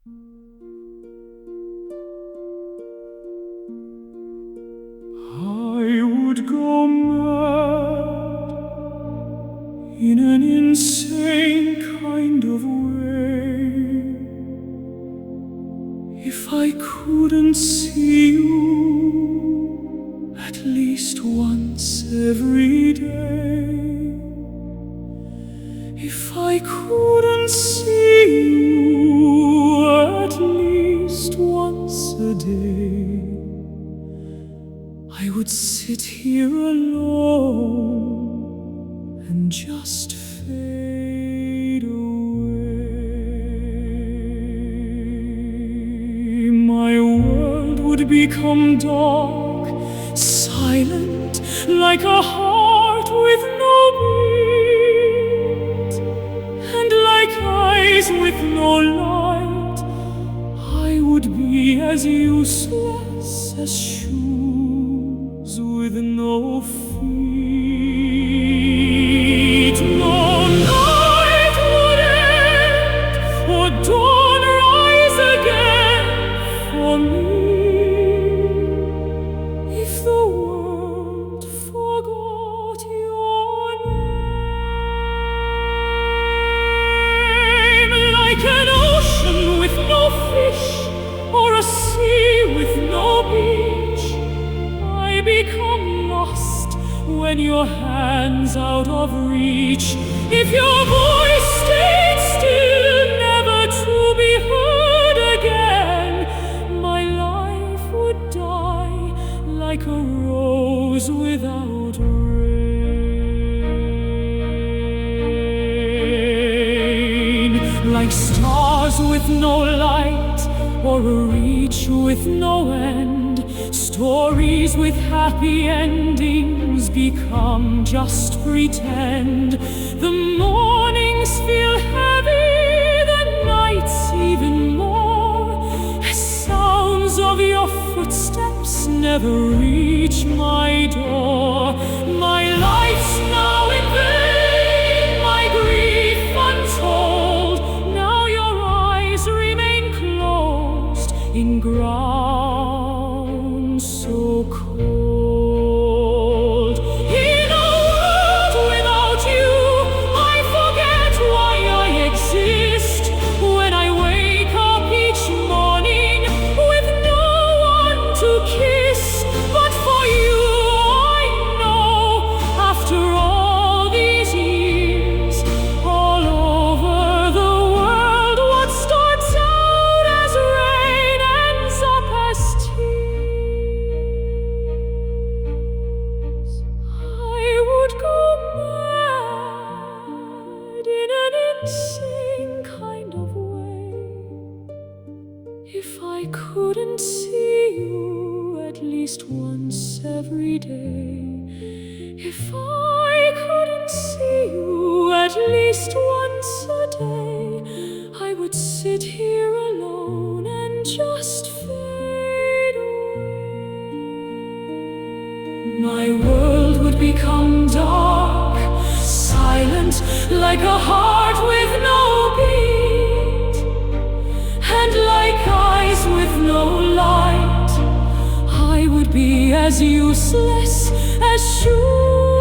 I would go mad in an insane kind of way if I couldn't see you at least once every day. If I couldn't see you at least once a day, I would sit here alone and just fade away. My world would become dark, silent, like a heart with no beat, and like eyes with no light. I would be as useless as shoes with no feet. No night would end, for dawn rise again for me, if the world forgot your name. Like an ocean with no fish, or a sea with no beach, I become lost when your hand's out of reach. If your voice stayed still, never to be heard again, my life would die like a rose without rain. Like stars with no light, or a reach with no end, stories with happy endings become just pretend. The mornings feel heavy, the nights even more, as sounds of your footsteps never reach my door. My life's now in vain, my grief untold. Now your eyes remain closed in ground so cold. In a world without you, I forget why I exist. When I wake up each morning with no one to kiss, but for you I know, after all these years, all over the world, what starts out as rain ends up as tears. I would go mad in an insane kind of way if I couldn't see you at least once every day. If I couldn't see you at least once a day, I would sit here alone and just fade away. My world would become dark, silent, like a heart with no beat, and like eyes with no light. I would be as useless as shoes